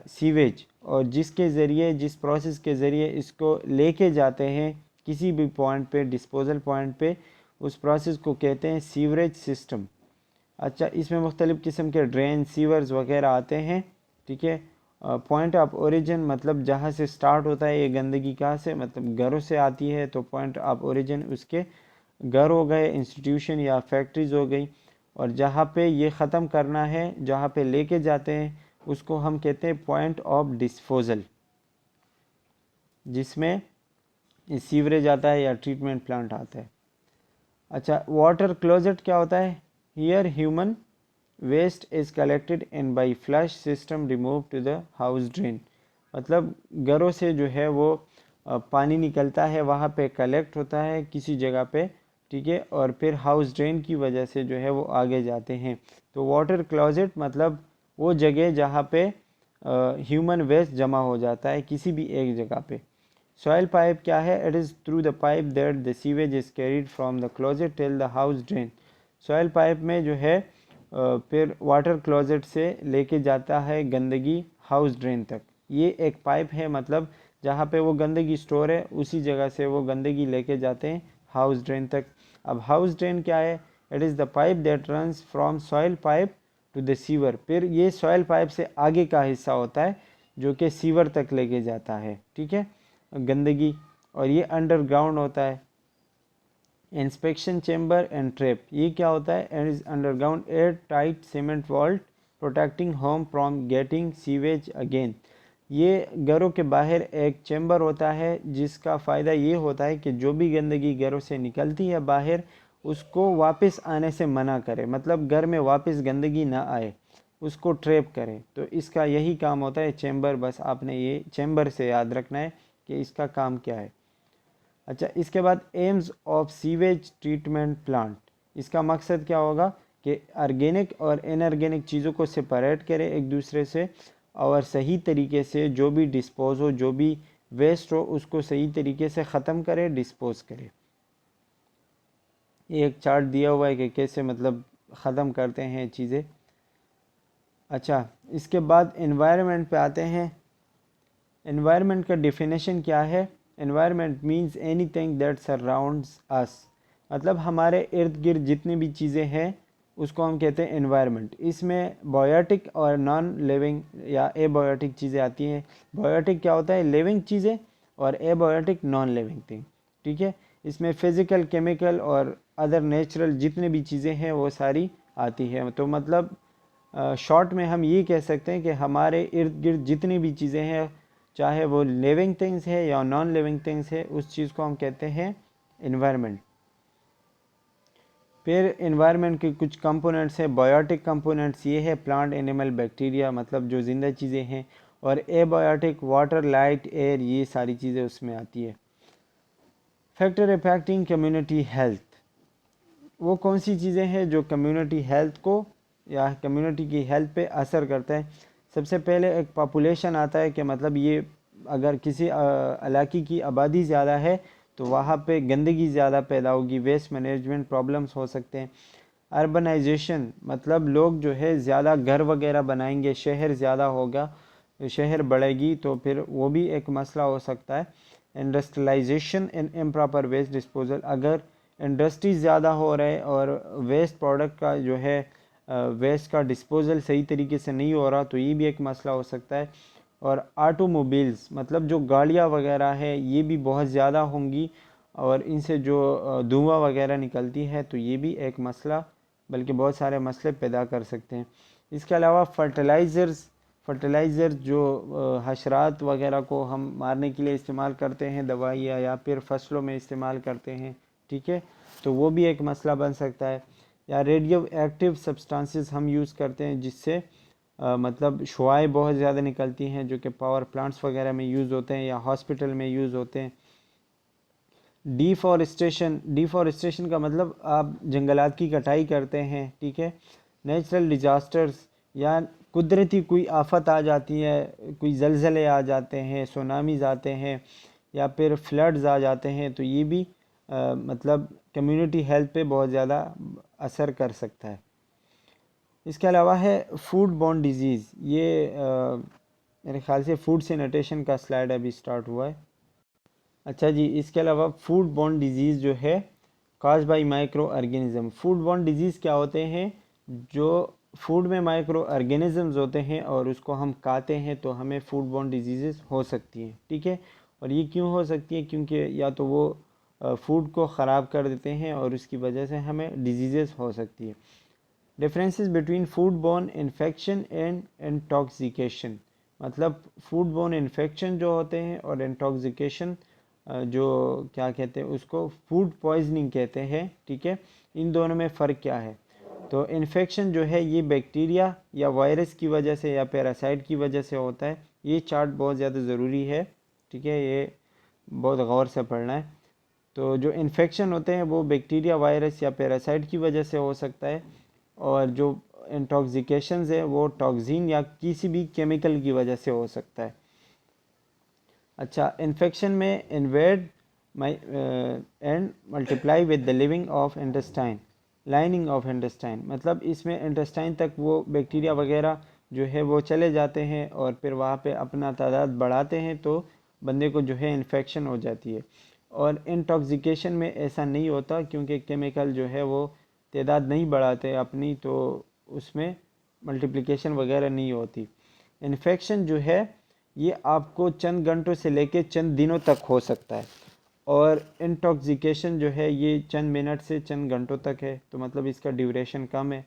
सीवेज। और जिसके ज़रिए, जिस प्रोसेस के ज़रिए इसको लेके जाते हैं किसी भी पॉइंट पे, डिस्पोजल पॉइंट पे, उस प्रोसेस को कहते हैं सीवरेज सिस्टम। अच्छा, इसमें मुख्तलिफ़ किस्म के ड्रेन, सीवर्स वगैरह आते हैं, ठीक है। पॉइंट ऑफ ओरिजिन मतलब जहाँ से स्टार्ट होता है ये गंदगी, कहाँ से, मतलब घरों से आती है, तो पॉइंट ऑफ ओरिजिन उसके घर हो गए, इंस्टीट्यूशन या फैक्ट्रीज हो गई। और जहाँ पे ये ख़त्म करना है, जहाँ पे लेके जाते हैं, उसको हम कहते हैं पॉइंट ऑफ डिस्पोजल, जिसमें सीवरेज आता है या ट्रीटमेंट प्लांट आता है। अच्छा, वाटर क्लोजेट क्या होता है? Here human waste is collected and by flush system remove to the house drain. मतलब घरों से जो है वो पानी निकलता है, वहाँ पे कलेक्ट होता है किसी जगह पे, ठीक है, और फिर हाउस ड्रेन की वजह से जो है वो आगे जाते हैं। तो वाटर क्लोजेट मतलब वो जगह जहाँ पे ह्यूमन वेस्ट जमा हो जाता है किसी भी एक जगह पे। सॉइल पाइप क्या है? It is through the pipe that the sewage is carried from the closet till the house drain. Soil pipe में जो है फिर वाटर क्लोजेट से लेके जाता है गंदगी हाउस ड्रेन तक। ये एक पाइप है, मतलब जहाँ पे वो गंदगी स्टोर है उसी जगह से वो गंदगी लेके जाते हैं हाउस ड्रेन तक। अब हाउस ड्रेन क्या है? It is the pipe that runs from soil pipe to the sewer. फिर ये सॉइल पाइप से आगे का हिस्सा होता है जो कि सीवर तक लेके जाता है, ठीक है, गंदगी। और ये अंडरग्राउंड होता है। इंस्पेक्शन चेम्बर एंड ट्रैप, ये क्या होता है? And is underground air tight cement vault protecting home from getting sewage again. ये घरों के बाहर एक चेम्बर होता है जिसका फ़ायदा ये होता है कि जो भी गंदगी घरों से निकलती है बाहर, उसको वापस आने से मना करे, मतलब घर में वापस गंदगी ना आए, उसको ट्रैप करें। तो इसका यही काम होता है चेम्बर। बस आपने ये चेम्बर से याद रखना है कि इसका काम क्या है। अच्छा, इसके बाद AIIMS of sewage treatment plant, इसका मकसद क्या होगा कि ऑर्गेनिक और इनऑर्गेनिक चीज़ों को सेपरेट करे एक दूसरे से, और सही तरीके से जो भी डिस्पोज हो, जो भी वेस्ट हो, उसको सही तरीके से ख़त्म करे, डिस्पोज करे। ये एक चार्ट दिया हुआ है कि कैसे मतलब ख़त्म करते हैं चीज़ें। अच्छा, इसके बाद एनवायरनमेंट पे आते हैं। एनवायरनमेंट का डिफिनेशन क्या है? Environment means anything that surrounds us. मतलब हमारे इर्द गिर्द जितनी भी चीज़ें हैं उसको हम कहते हैं एनवायरनमेंट। इसमें बायोटिक और नॉन लिविंग या एबायोटिक चीज़ें आती हैं। बायोटिक क्या होता है? लिविंग चीज़ें, और एबायोटिक नॉन लिविंग थिंग, ठीक है। इसमें फिज़िकल, केमिकल और अदर नेचुरल जितनी भी चीज़ें हैं वो सारी आती हैं। तो मतलब शॉर्ट में हम ये कह सकते हैं कि हमारे इर्द गिर्द जितनी भी चीज़ें हैं, चाहे वो लिविंग थिंग्स है या नॉन लिविंग थिंग्स है, उस चीज़ को हम कहते हैं इन्वायरमेंट। फिर इन्वायरमेंट के कुछ कंपोनेंट्स हैं। बायोटिक कंपोनेंट्स ये है प्लांट, एनिमल, बैक्टीरिया, मतलब जो ज़िंदा चीज़ें हैं, और एबायोटिक वाटर, लाइट, एयर, ये सारी चीज़ें उसमें आती है। फैक्टर इफेक्टिंग कम्युनिटी हेल्थ, वो कौन सी चीज़ें हैं जो कम्युनिटी हेल्थ को या कम्युनिटी की हेल्थ पे असर करते हैं। सबसे पहले एक पॉपुलेशन आता है कि मतलब ये अगर किसी इलाके की आबादी ज़्यादा है तो वहाँ पे गंदगी ज़्यादा पैदा होगी, वेस्ट मैनेजमेंट प्रॉब्लम्स हो सकते हैं। अर्बनाइजेशन मतलब लोग जो है ज़्यादा घर वगैरह बनाएंगे, शहर ज़्यादा होगा, शहर बढ़ेगी तो फिर वो भी एक मसला हो सकता है। Industrialization and improper waste disposal, अगर इंडस्ट्री ज़्यादा हो रहे और वेस्ट प्रोडक्ट का जो है वेस्ट का डिस्पोजल सही तरीके से नहीं हो रहा तो ये भी एक मसला हो सकता है। और ऑटोमोबाइल्स मतलब जो गाड़ियाँ वगैरह है ये भी बहुत ज़्यादा होंगी और इनसे जो धुआं वगैरह निकलती है तो ये भी एक मसला बल्कि बहुत सारे मसले पैदा कर सकते हैं। इसके अलावा फर्टिलाइज़र जो हशरात वगैरह को हम मारने के लिए इस्तेमाल करते हैं, दवाइयाँ या फिर फसलों में इस्तेमाल करते हैं, ठीक है, तो वो भी एक मसला बन सकता है। या रेडियो एक्टिव सब्सटेंसेस हम यूज़ करते हैं जिससे मतलब शुआएँ बहुत ज़्यादा निकलती हैं जो कि पावर प्लांट्स वगैरह में यूज़ होते हैं या हॉस्पिटल में यूज़ होते हैं। डिफॉरेस्टेशन का मतलब आप जंगलात की कटाई करते हैं, ठीक है। नेचुरल डिजास्टर्स या कुदरती कोई आफत आ जाती है, कोई ज़लज़ले आ जाते हैं, सुनामीज़ आते हैं या फिर फ्लड्स आ जाते हैं तो ये भी मतलब कम्युनिटी हेल्थ पे बहुत ज़्यादा असर कर सकता है। इसके अलावा है फूड बॉर्न डिजीज़, ये मेरे ख्याल से फूड सैनिटेशन का स्लाइड अभी स्टार्ट हुआ है। अच्छा जी, इसके अलावा फूड बॉर्न डिजीज़ जो है काज by micro organism. Food borne disease क्या होते हैं, जो फूड में माइक्रो ऑर्गेनिजम्स होते हैं और उसको हम खाते हैं तो हमें फूड बॉर्न डिजीज़ हो सकती हैं, ठीक है। और ये क्यों हो सकती है, क्योंकि या तो वो फूड को ख़राब कर देते हैं और उसकी वजह से हमें डिजीज़ हो सकती है। Differences between food borne infection and intoxication, मतलब फूड बॉर्न इन्फेक्शन जो होते हैं और इंटॉक्सिकेशन जो क्या कहते हैं उसको फूड पॉइजनिंग कहते हैं, ठीक है। इन दोनों में फ़र्क क्या है। तो इन्फेक्शन जो है ये बैक्टीरिया या वायरस की वजह से या पैरासाइट की वजह से होता है। ये चार्ट बहुत ज़्यादा ज़रूरी है, ठीक है, ये बहुत गौर से पढ़ना है। तो जो इन्फेक्शन होते हैं वो बैक्टीरिया, वायरस या पैरासाइट की वजह से हो सकता है और जो इंटॉक्सिकेशंस है वो टॉक्सिन या किसी भी केमिकल की वजह से हो सकता है। अच्छा, इन्फेक्शन में invade and multiply with the living of intestine, lining of intestine, मतलब इसमें इंटेस्टाइन तक वो बैक्टीरिया वगैरह जो है वो चले जाते हैं और फिर वहाँ पे अपना तादाद बढ़ाते हैं तो बंदे को जो है इन्फेक्शन हो जाती है। और इंटॉक्सिकेशन में ऐसा नहीं होता क्योंकि केमिकल जो है वो तादाद नहीं बढ़ाते अपनी, तो उसमें मल्टीप्लिकेशन वगैरह नहीं होती। इन्फेक्शन जो है ये आपको चंद घंटों से लेके चंद दिनों तक हो सकता है और इंटॉक्सिकेशन जो है ये चंद मिनट से चंद घंटों तक है, तो मतलब इसका ड्यूरेशन कम है।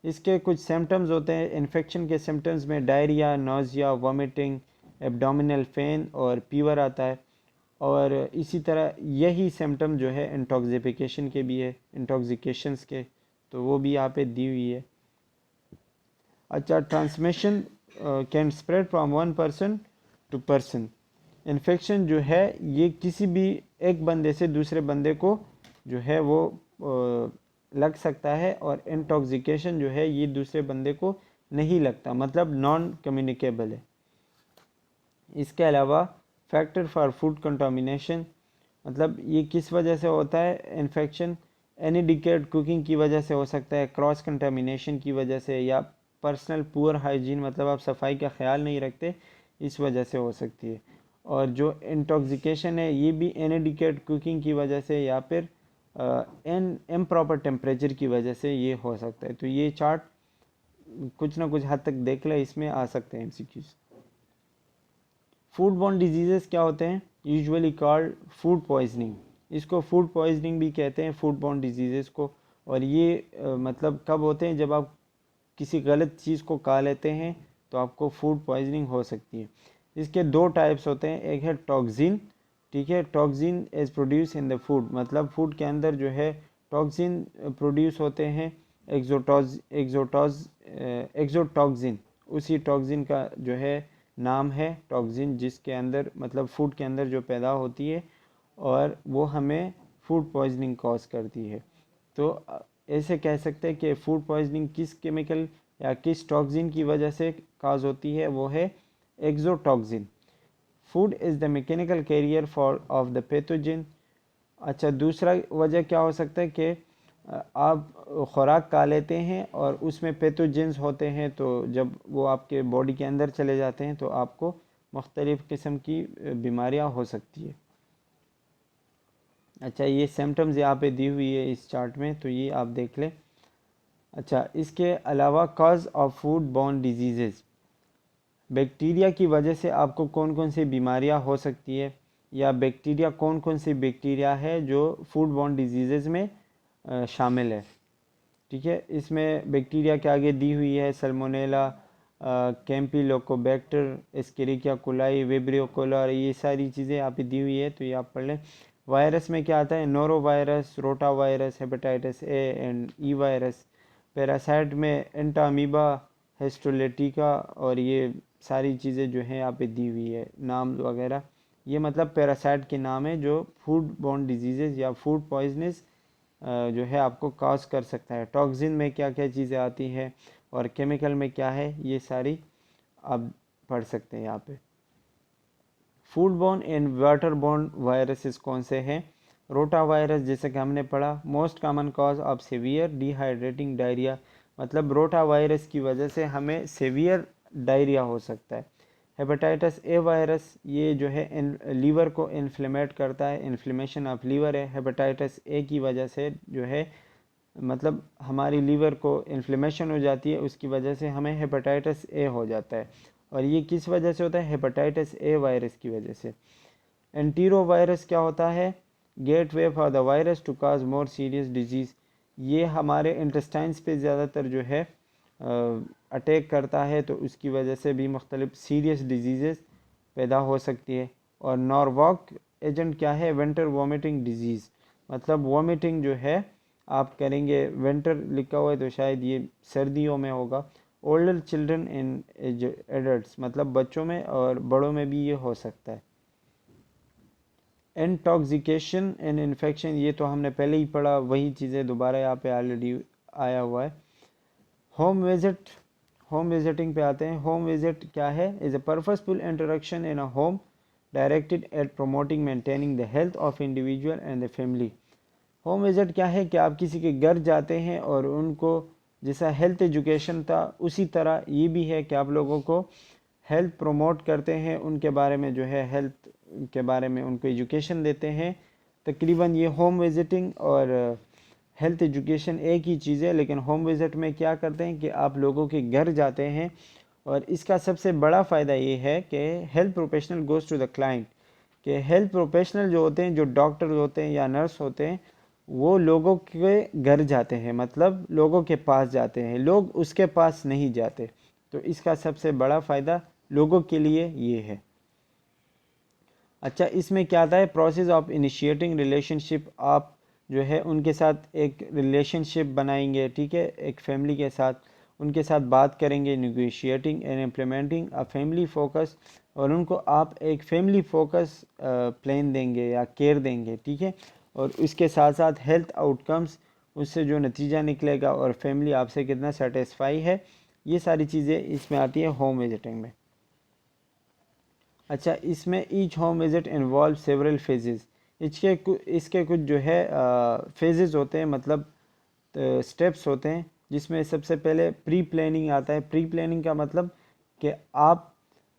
इसके कुछ सिम्टम्स होते हैं इन्फेक्शन के। सिम्टम्स में diarrhoea, nausea, vomiting, abdominal pain और फीवर आता है। और इसी तरह यही सिम्टम जो है इंटॉक्सिफिकेशन के भी है, इंटॉक्सिकेशंस के, तो वो भी यहाँ पे दी हुई है। अच्छा, transmission can spread from one person to person. Infection जो है ये किसी भी एक बंदे से दूसरे बंदे को जो है वो लग सकता है और इंटॉक्सिकेशन जो है ये दूसरे बंदे को नहीं लगता, मतलब नॉन कम्युनिकेबल है। इसके अलावा फैक्टर फॉर फूड कंटामिनेशन, मतलब ये किस वजह से होता है इन्फेक्शन, एनीडिकेट कुकिंग की वजह से हो सकता है, क्रॉस कंटामिनेशन की वजह से, या पर्सनल पुअर हाइजीन, मतलब आप सफाई का ख्याल नहीं रखते, इस वजह से हो सकती है। और जो इंटॉक्सिकेशन है ये भी एनीडिकेट कुकिंग की वजह से या फिर इम्प्रॉपर टेम्परेचर की वजह से ये हो सकता है। तो ये चार्ट कुछ ना कुछ हद तक देख ले, इसमें आ सकते हैं एमसीक्यूज। फूड बॉर्न डिजीज़ेस क्या होते हैं, यूजुअली कॉल्ड फूड पॉइजनिंग, इसको फूड पॉइजनिंग भी कहते हैं फूड बॉर्न डिजीज़ेस को। और ये मतलब कब होते हैं, जब आप किसी गलत चीज़ को खा लेते हैं तो आपको फूड पॉइजनिंग हो सकती है। इसके दो टाइप्स होते हैं, एक है टॉक्सिन, ठीक है, toxin is produce in the food, मतलब फूड के अंदर जो है टॉक्सिन प्रोड्यूस होते हैं। एक्सोटॉक्सिन, उसी टॉक्सिन का जो है नाम है टॉक्सिन, जिसके अंदर मतलब फूड के अंदर जो पैदा होती है और वो हमें फूड पॉइजनिंग कॉज करती है। तो ऐसे कह सकते हैं कि फूड पॉइजनिंग किस केमिकल या किस टॉक्सिन की वजह से काज होती है, वो है exotoxin. Food is the mechanical carrier for of the pathogen. अच्छा, दूसरा वजह क्या हो सकता है कि आप खुराक खा लेते हैं और उसमें पैथोजेंस होते हैं, तो जब वो आपके बॉडी के अंदर चले जाते हैं तो आपको मुख्तलिफ़ किस्म की बीमारियां हो सकती है। अच्छा, ये सिम्टम्स यहाँ पे दी हुई है इस चार्ट में, तो ये आप देख लें। अच्छा, इसके अलावा cause of food borne disease, bacteria की वजह से आपको कौन कौन सी बीमारियां हो सकती है, या बैक्टीरिया कौन कौन सी बैक्टीरिया है जो फूड बॉर्न डिजीज़ में शामिल है। ठीक है, इसमें बैक्टीरिया के आगे दी हुई है सल्मोनेला, कैम्पिलोकोबैक्टर, एस्केरिकिया कोलाई, वेब्रियो कोलार, ये सारी चीज़ें यहाँ पे दी हुई है, तो ये आप पढ़ लें। वायरस में क्या आता है, noro virus, rota virus, hepatitis A and E virus. Parasite में एंटामीबा, हेस्टोलेटिका, और ये सारी चीज़ें जो हैं यहाँ पे दी हुई है नाम वगैरह। ये मतलब पैरासाइट के नाम है जो फूड बॉर्न डिजीज़ या फूड पॉइजनस जो है आपको कॉज कर सकता है। टॉक्सिन में क्या क्या चीज़ें आती हैं और केमिकल में क्या है, ये सारी आप पढ़ सकते हैं यहाँ पे। Food borne and water borne viruses कौन से हैं? रोटा वायरस, जैसे कि हमने पढ़ा, most common cause of severe dehydrating diarrhoea, मतलब रोटा वायरस की वजह से हमें सीवियर डायरिया हो सकता है। हेपेटाइटिस ए वायरस, ये जो है लीवर को इन्फ्लेमेट करता है, इन्फ्लेमेशन ऑफ लीवर है। हेपेटाइटिस ए की वजह से जो है मतलब हमारी लीवर को इन्फ्लेमेशन हो जाती है, उसकी वजह से हमें हेपेटाइटिस ए हो जाता है। और ये किस वजह से होता है? हेपेटाइटिस ए वायरस की वजह से। एंटीरो वायरस क्या होता है? Gateway for the virus to cause more serious disease. ये हमारे इंटेस्टाइन्स पे ज़्यादातर जो है अटैक करता है, तो उसकी वजह से भी मुख्तलिफ सीरियस डिजीज़ पैदा हो सकती है। और नॉर्वॉक एजेंट क्या है? विंटर वॉमिटिंग डिजीज़, मतलब वॉमिटिंग जो है आप करेंगे, विंटर लिखा हुआ है तो शायद ये सर्दियों में होगा। ओल्डर चिल्ड्रन इन एडल्ट्स, मतलब बच्चों में और बड़ों में भी ये हो सकता है। इंटॉक्सिकेशन एंड इन्फेक्शन, ये तो हमने पहले ही पढ़ा, वही चीज़ें दोबारा यहाँ पे ऑलरेडी आया हुआ है। होम विजिट, होम विजिटिंग पे आते हैं। होम विजिट क्या है? Is a purposeful interaction in a home directed eight promoting maintaining the health of individual and the family. Home visit क्या है कि आप किसी के घर जाते हैं और उनको जैसा हेल्थ एजुकेशन था उसी तरह ये भी है कि आप लोगों को हेल्थ प्रमोट करते हैं, उनके बारे में जो है हेल्थ के बारे में उनको एजुकेशन देते हैं। तकरीबन ये होम विजिटिंग और हेल्थ एजुकेशन एक ही चीज़ है, लेकिन होम विजिट में क्या करते हैं कि आप लोगों के घर जाते हैं, और इसका सबसे बड़ा फ़ायदा ये है कि health professional goes to the client, कि हेल्थ प्रोफेशनल जो होते हैं, जो डॉक्टर होते हैं या नर्स होते हैं, वो लोगों के घर जाते हैं, मतलब लोगों के पास जाते हैं, लोग उसके पास नहीं जाते। तो इसका सबसे बड़ा फ़ायदा लोगों के लिए ये है। अच्छा, इसमें क्या आता है? प्रोसेस ऑफ इनिशिएटिंग रिलेशनशिप, आप जो है उनके साथ एक रिलेशनशिप बनाएंगे, ठीक है, एक फैमिली के साथ, उनके साथ बात करेंगे, negotiating and implementing a family focus, और उनको आप एक फैमिली फोकस प्लान देंगे या केयर देंगे, ठीक है, और इसके साथ साथ हेल्थ आउटकम्स, उससे जो नतीजा निकलेगा और फैमिली आपसे कितना सेटिस्फाई है, ये सारी चीज़ें इसमें आती है होम विजिटिंग में। अच्छा, इसमें each home visit involve several phases, इसके कुछ जो है फेजेस होते हैं, मतलब स्टेप्स होते हैं, जिसमें सबसे पहले प्री प्लानिंग आता है। प्री प्लानिंग का मतलब कि आप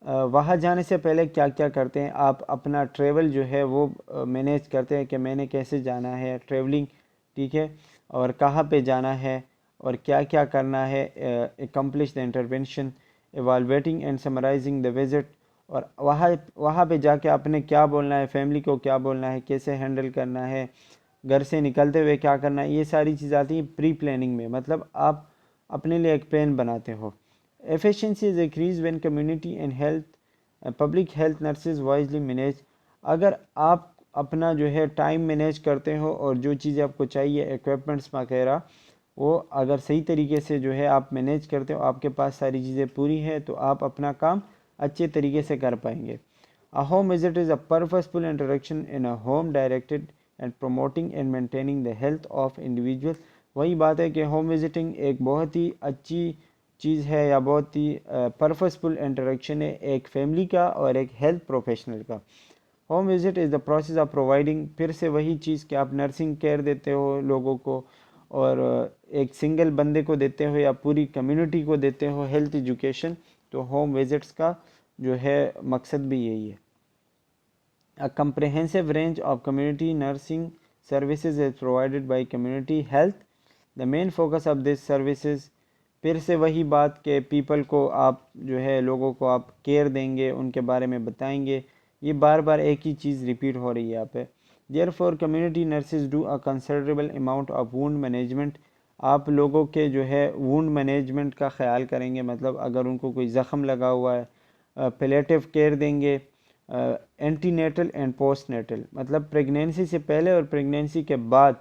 वहाँ जाने से पहले क्या क्या करते हैं, आप अपना ट्रैवल जो है वो मैनेज करते हैं कि मैंने कैसे जाना है ट्रैवलिंग, ठीक है, और कहाँ पे जाना है और क्या क्या करना है, accomplish the intervention, evaluating and summarising the visit, और वहाँ पे जाके आपने क्या बोलना है, फैमिली को क्या बोलना है, कैसे हैंडल करना है, घर से निकलते हुए क्या करना है, ये सारी चीज़ आती हैं प्री प्लानिंग में, मतलब आप अपने लिए एक प्लान बनाते हो। Efficiency is increase when community and health public health nurses wisely manage, अगर आप अपना जो है टाइम मैनेज करते हो और जो चीज़ें आपको चाहिए इक्विपमेंट्स वगैरह, वो अगर सही तरीके से जो है आप मैनेज करते हो, आपके पास सारी चीज़ें पूरी हैं, तो आप अपना काम अच्छे तरीके से कर पाएंगे। A home visit is a purposeful interaction in a home directed at promoting and maintaining the health of individual। वही बात है कि होम विजिटिंग एक बहुत ही अच्छी चीज़ है या बहुत ही पर्पसफुल इंटरेक्शन है एक फैमिली का और एक हेल्थ प्रोफेशनल का। Home visit is the process of providing, फिर से वही चीज़ कि आप नर्सिंग केयर देते हो लोगों को और एक सिंगल बंदे को देते हो या पूरी कम्युनिटी को देते हो हेल्थ एजुकेशन, तो होम विजिट्स का जो है मकसद भी यही है। A comprehensive range of community nursing services is provided by community health। The main focus of this services, फिर से वही बात के पीपल को आप जो है लोगों को आप केयर देंगे, उनके बारे में बताएंगे, ये बार बार एक ही चीज़ रिपीट हो रही है यहाँ पे। Therefore community nurses do a considerable amount of wound management। आप लोगों के जो है wound management का ख्याल करेंगे, मतलब अगर उनको कोई ज़ख़म लगा हुआ है, पैलेटिव केयर देंगे, एंटीनेटल एंड पोस्ट नेटल, मतलब प्रेगनेंसी से पहले और प्रेगनेंसी के बाद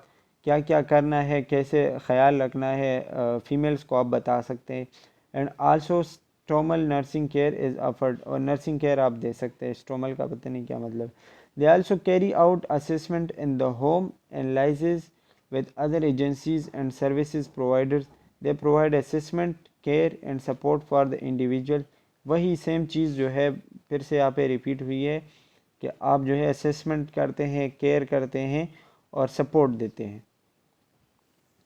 क्या क्या करना है, कैसे ख्याल रखना है फीमेल्स को आप बता सकते हैं। And also stomal nursing care is offered, और नर्सिंग केयर आप दे सकते हैं, स्टोमल का पता नहीं क्या मतलब। They also carry out assessment in the home analysis with other agencies and services providers। they provide assessment care and support for the individual। वही सेम चीज़ जो है फिर से यहाँ पे रिपीट हुई है कि आप जो है असेसमेंट करते हैं, केयर करते हैं और सपोर्ट देते हैं।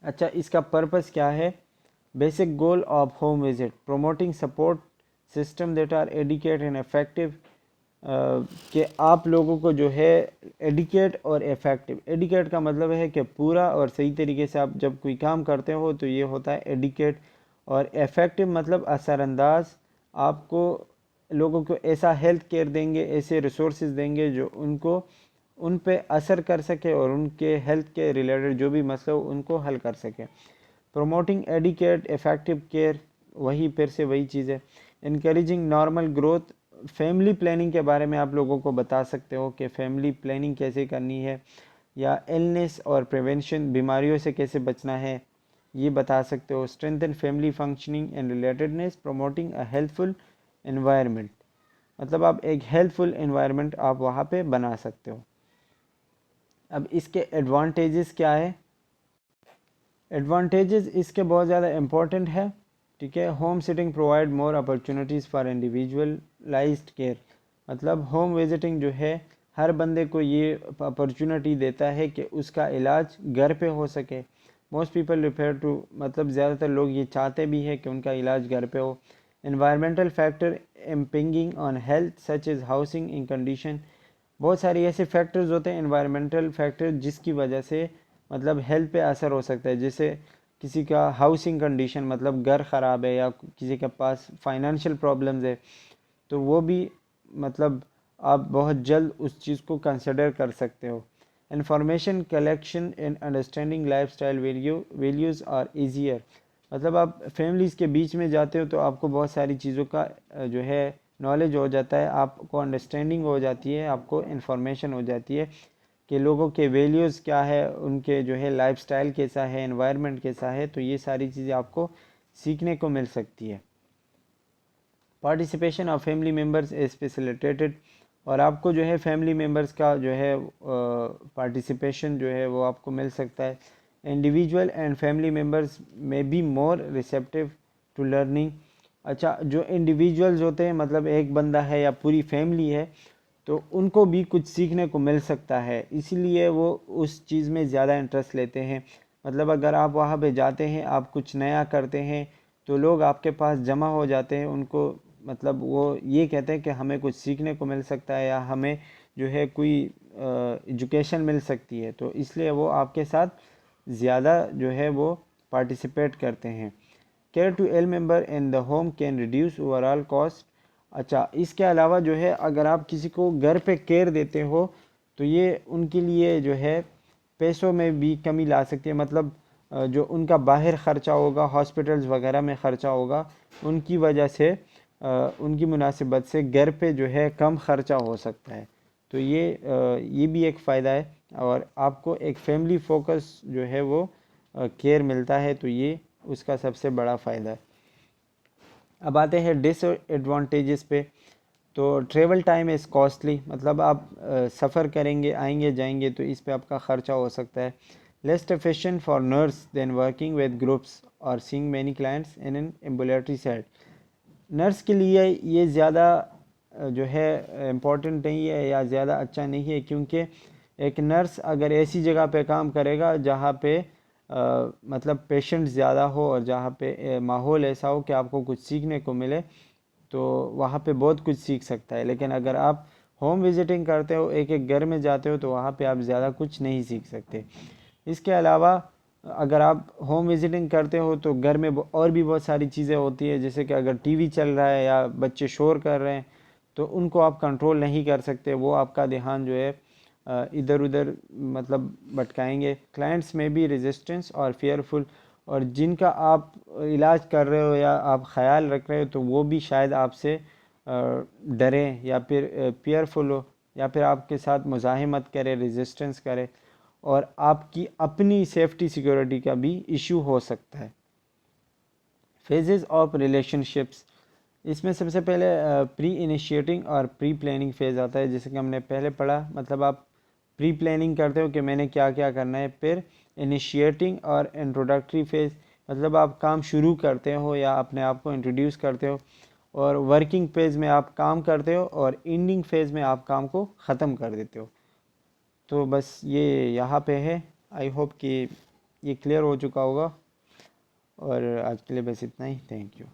अच्छा, इसका पर्पस क्या है? Basic goal of home visit promoting support system that are adequate and effective, कि आप लोगों को जो है एडिकेट और इफ़ेक्टिव, एडिकेट का मतलब है कि पूरा और सही तरीके से आप जब कोई काम करते हो तो ये होता है एडिकेट, और इफ़ेक्टिव मतलब असरअंदाज, आपको लोगों को ऐसा हेल्थ केयर देंगे, ऐसे रिसोर्सेज देंगे जो उनको उन पे असर कर सके और उनके हेल्थ के रिलेटेड जो भी मसला हो उनको हल कर सके। प्रोमोटिंग एडिकेट इफ़ेक्टिव केयर, वही फिर से वही चीज़ है। Encouraging normal growth, family planning के बारे में आप लोगों को बता सकते हो कि फैमिली प्लानिंग कैसे करनी है, या इलनेस और प्रिवेंशन, बीमारियों से कैसे बचना है, ये बता सकते हो। Strengthen family functioning and relatedness promoting a helpful environment, मतलब आप एक हेल्पफुल एनवायरनमेंट आप वहाँ पे बना सकते हो। अब इसके एडवांटेजेस क्या है? एडवांटेजेस इसके बहुत ज़्यादा इम्पोर्टेंट है, ठीक है। Home sitting provide more opportunities for individualised care, मतलब होम विजिटिंग जो है हर बंदे को ये अपॉर्चुनिटी देता है कि उसका इलाज घर पे हो सके। मोस्ट पीपल रिफर टू, मतलब ज़्यादातर लोग ये चाहते भी है कि उनका इलाज घर पे हो। Environmental factor impinging on health such is housing in condition, बहुत सारे ऐसे फैक्टर्स होते हैं एनवायरमेंटल फैक्टर जिसकी वजह से मतलब हेल्थ पे असर हो सकता है। जैसे किसी का हाउसिंग कंडीशन, मतलब घर ख़राब है, या किसी के पास फाइनेंशियल प्रॉब्लम्स है, तो वो भी मतलब आप बहुत जल्द उस चीज़ को कंसिडर कर सकते हो। Information collection and understanding lifestyle values are easier, मतलब आप फैमिलीज़ के बीच में जाते हो तो आपको बहुत सारी चीज़ों का जो है नॉलेज हो जाता है, आपको अंडरस्टैंडिंग हो जाती है, आपको इन्फॉर्मेशन हो जाती है कि लोगों के वैल्यूज़ क्या है, उनके जो है लाइफस्टाइल कैसा है, एनवायरनमेंट कैसा है, तो ये सारी चीज़ें आपको सीखने को मिल सकती है। Participation of family members is facilitated, और आपको जो है फैमिली मेम्बर्स का जो है पार्टिसिपेशन जो है वो आपको मिल सकता है। Individual and family members may be more receptive to learning, अच्छा जो इंडिविजुअल्स होते हैं, मतलब एक बंदा है या पूरी फैमिली है, तो उनको भी कुछ सीखने को मिल सकता है, इसीलिए वो उस चीज़ में ज़्यादा इंटरेस्ट लेते हैं। मतलब अगर आप वहाँ पे जाते हैं, आप कुछ नया करते हैं, तो लोग आपके पास जमा हो जाते हैं, उनको मतलब वो ये कहते हैं कि हमें कुछ सीखने को मिल सकता है या हमें जो है कोई एजुकेशन मिल सकती है, तो इसलिए वो आपके साथ ज़्यादा जो है वो पार्टिसिपेट करते हैं। Care to all member in the home can reduce overall cost, अच्छा इसके अलावा जो है अगर आप किसी को घर पे केयर देते हो तो ये उनके लिए जो है पैसों में भी कमी ला सकती है, मतलब जो उनका बाहर ख़र्चा होगा, हॉस्पिटल्स वगैरह में ख़र्चा होगा, उनकी वजह से उनकी मुनासिबत से घर पे जो है कम ख़र्चा हो सकता है, तो ये भी एक फ़ायदा है, और आपको एक फैमिली फोकस जो है वो केयर मिलता है, तो ये उसका सबसे बड़ा फ़ायदा है। अब आते हैं डिसएडवांटेजेस पे। तो ट्रेवल टाइम इज़ कॉस्टली, मतलब आप सफ़र करेंगे आएंगे जाएंगे तो इस पे आपका ख़र्चा हो सकता है। Least efficient for nurse than working with groups और seeing many clients in an ambulatory set. Nurse के लिए ये ज़्यादा जो है इम्पोर्टेंट नहीं है या ज़्यादा अच्छा नहीं है, क्योंकि एक नर्स अगर ऐसी जगह पे काम करेगा जहाँ पे मतलब पेशेंट ज़्यादा हो और जहाँ पे माहौल ऐसा हो कि आपको कुछ सीखने को मिले, तो वहाँ पे बहुत कुछ सीख सकता है। लेकिन अगर आप होम विजिटिंग करते हो, एक एक घर में जाते हो, तो वहाँ पे आप ज़्यादा कुछ नहीं सीख सकते। इसके अलावा अगर आप होम विजिटिंग करते हो तो घर में और भी बहुत सारी चीज़ें होती है, जैसे कि अगर टीवी चल रहा है या बच्चे शोर कर रहे हैं तो उनको आप कंट्रोल नहीं कर सकते, वो आपका ध्यान जो है इधर उधर मतलब भटकाएंगे। क्लाइंट्स में भी रेजिस्टेंस और फियरफुल, और जिनका आप इलाज कर रहे हो या आप ख्याल रख रहे हो तो वो भी शायद आपसे डरें या फिर फियरफुल हो या फिर आपके साथ मुज़ाहिमत करे, रेजिस्टेंस करे, और आपकी अपनी सेफ्टी सिक्योरिटी का भी इशू हो सकता है। फेजेस ऑफ रिलेशनशिप्स, इसमें सबसे पहले प्री इनिशिएटिंग और प्री प्लानिंग फेज़ आता है, जैसे कि हमने पहले पढ़ा। मतलब आप प्री प्लानिंग करते हो कि मैंने क्या क्या करना है। फिर इनिशिएटिंग और इंट्रोडक्टरी फेज़, मतलब आप काम शुरू करते हो या अपने आप को इंट्रोड्यूस करते हो। और वर्किंग फेज़ में आप काम करते हो और एंडिंग फेज़ में आप काम को ख़त्म कर देते हो। तो बस ये यहाँ पे है। आई होप कि ये क्लियर हो चुका होगा, और आज के लिए बस इतना ही। Thank you.